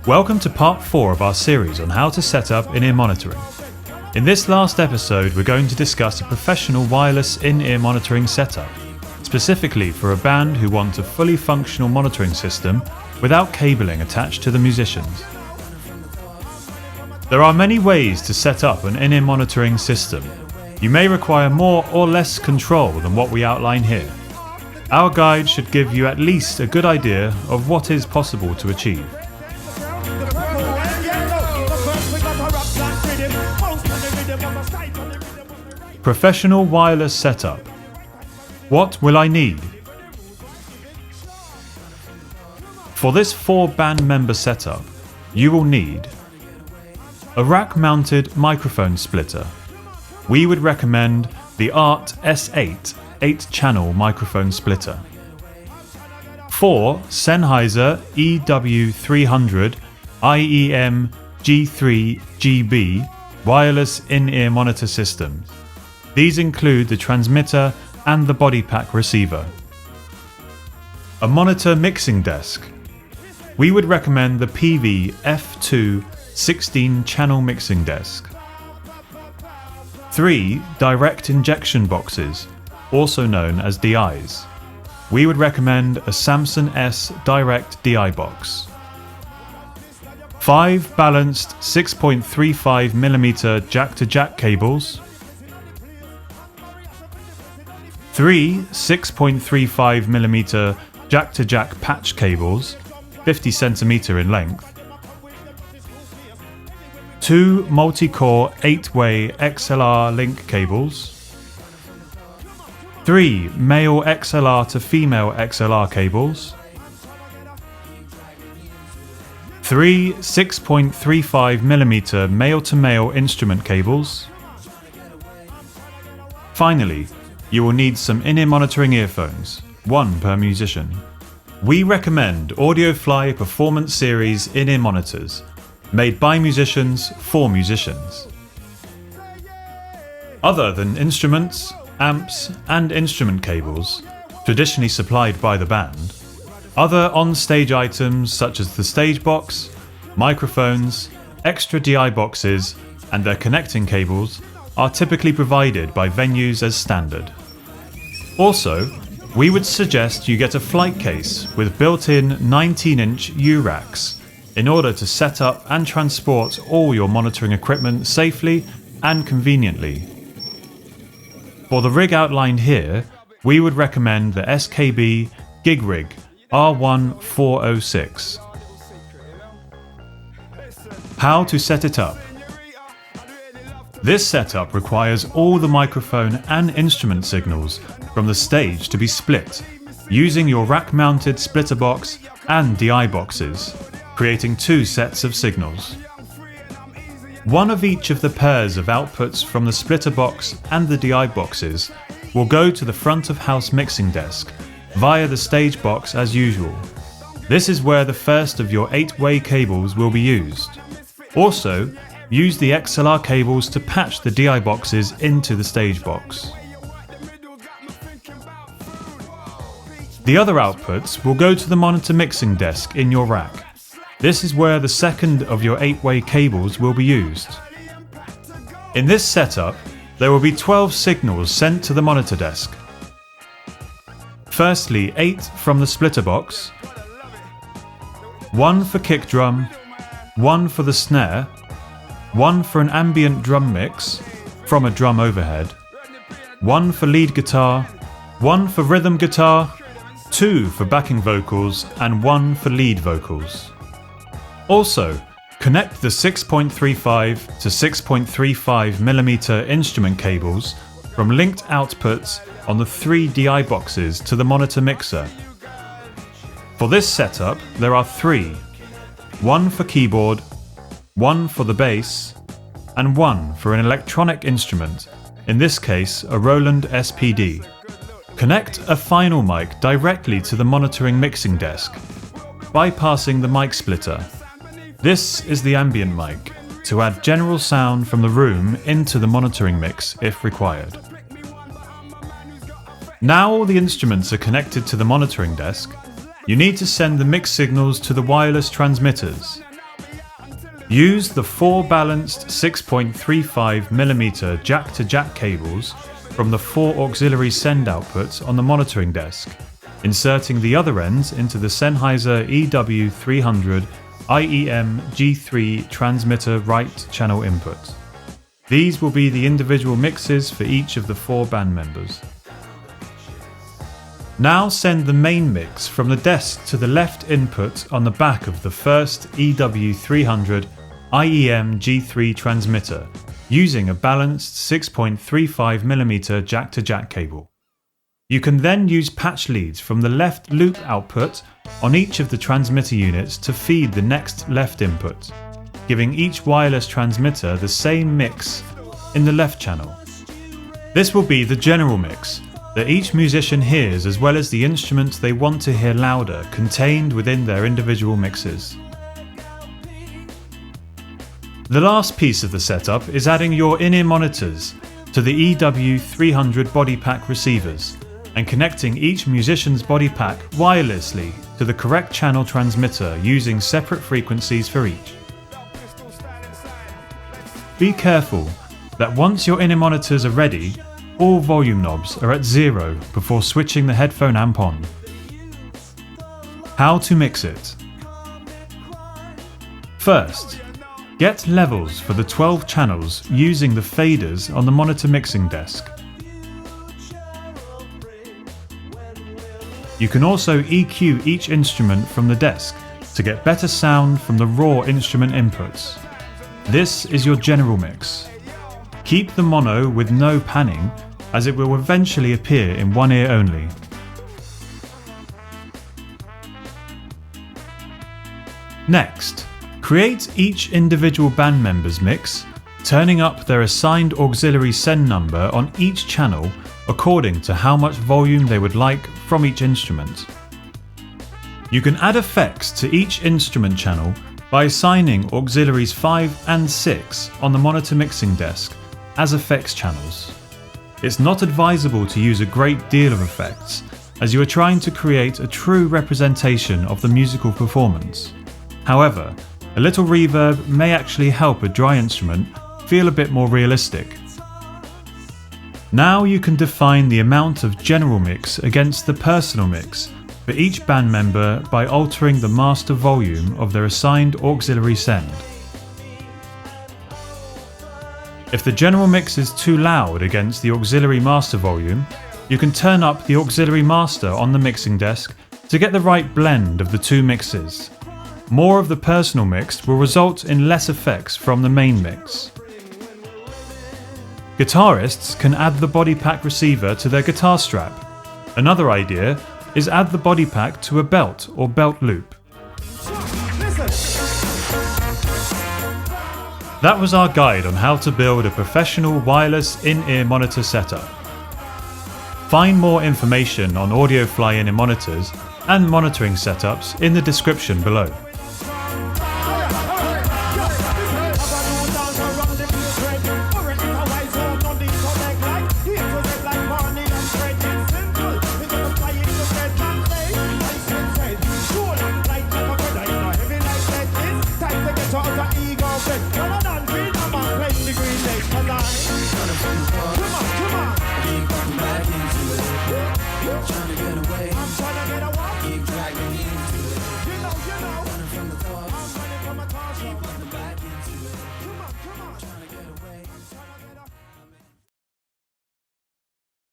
Welcome to part 4 of our series on how to set up in-ear monitoring. In this last episode, we're going to discuss a professional wireless in-ear monitoring setup, specifically for a band who want a fully functional monitoring system without cabling attached to the musicians. There are many ways to set up an in-ear monitoring system. You may require more or less control than what we outline here. Our guide should give you at least a good idea of what is possible to achieve. Professional wireless setup. What will I need? For this 4-band member setup, you will need a rack-mounted microphone splitter. We would recommend the ART S8 8-channel microphone splitter. 4 Sennheiser EW300 IEM G3 GB wireless in-ear monitor systems. These include the transmitter and the body pack receiver. A monitor mixing desk. We would recommend the PV F2 16-channel mixing desk. 3 direct injection boxes, also known as DIs. We would recommend a Samson S direct DI box. 5 balanced 6.35mm jack-to-jack cables. 3 6.35mm jack-to-jack patch cables, 50cm in length. 2 multi-core 8-way XLR link cables. 3 male XLR to female XLR cables. 3 6.35mm male-to-male instrument cables. Finally, you will need some in-ear monitoring earphones, 1 per musician. We recommend Audiofly Performance Series in-ear monitors, made by musicians for musicians. Other than instruments, amps, and instrument cables, traditionally supplied by the band, other on-stage items such as the stage box, microphones, extra DI boxes, and their connecting cables are typically provided by venues as standard. Also, we would suggest you get a flight case with built-in 19-inch U-racks in order to set up and transport all your monitoring equipment safely and conveniently. For the rig outlined here, we would recommend the SKB Gig Rig R1406. How to set it up. This setup requires all the microphone and instrument signals from the stage to be split using your rack-mounted splitter box and DI boxes, creating 2 sets of signals. 1 of each of the pairs of outputs from the splitter box and the DI boxes will go to the front of house mixing desk via the stage box as usual. This is where the first of your 8-way cables will be used. Also, use the XLR cables to patch the DI boxes into the stage box. The other outputs will go to the monitor mixing desk in your rack. This is where the second of your 8-way cables will be used. In this setup, there will be 12 signals sent to the monitor desk. Firstly, 8 from the splitter box, 1 for kick drum, 1 for the snare, 1 for an ambient drum mix from a drum overhead, 1 for lead guitar, 1 for rhythm guitar, 2 for backing vocals, and 1 for lead vocals. Also, connect the 6.35 to 6.35mm instrument cables from linked outputs on the 3 DI boxes to the monitor mixer. For this setup, there are 3, 1 for keyboard, 1 for the bass, and 1 for an electronic instrument, in this case a Roland SPD. Connect a final mic directly to the monitoring mixing desk, bypassing the mic splitter. This is the ambient mic, to add general sound from the room into the monitoring mix if required. Now all the instruments are connected to the monitoring desk, you need to send the mix signals to the wireless transmitters. Use the 4 balanced 6.35mm jack-to-jack cables from the 4 auxiliary send outputs on the monitoring desk, inserting the other ends into the Sennheiser EW300 IEM G3 transmitter right channel input. These will be the individual mixes for each of the 4 band members. Now send the main mix from the desk to the left input on the back of the first EW300 IEM G3 transmitter using a balanced 6.35mm jack-to-jack cable. You can then use patch leads from the left loop output on each of the transmitter units to feed the next left input, giving each wireless transmitter the same mix in the left channel. This will be the general mix that each musician hears, as well as the instruments they want to hear louder contained within their individual mixes. The last piece of the setup is adding your in-ear monitors to the EW300 body pack receivers and connecting each musician's body pack wirelessly to the correct channel transmitter using separate frequencies for each. Be careful that once your in-ear monitors are ready, all volume knobs are at 0 before switching the headphone amp on. How to mix it. First, get levels for the 12 channels using the faders on the monitor mixing desk. You can also EQ each instrument from the desk to get better sound from the raw instrument inputs. This is your general mix. Keep the mono with no panning, as it will eventually appear in one ear only. Next, create each individual band member's mix, turning up their assigned auxiliary send number on each channel according to how much volume they would like from each instrument. You can add effects to each instrument channel by assigning auxiliaries 5 and 6 on the monitor mixing desk as effects channels. It's not advisable to use a great deal of effects, as you are trying to create a true representation of the musical performance. However, a little reverb may actually help a dry instrument feel a bit more realistic. Now you can define the amount of general mix against the personal mix for each band member by altering the master volume of their assigned auxiliary send. If the general mix is too loud against the auxiliary master volume, you can turn up the auxiliary master on the mixing desk to get the right blend of the two mixes. More of the personal mix will result in less effects from the main mix. Guitarists can add the body pack receiver to their guitar strap. Another idea is add the body pack to a belt or belt loop. That was our guide on how to build a professional wireless in-ear monitor setup. Find more information on Audiofly in-ear monitors and monitoring setups in the description below. Come on.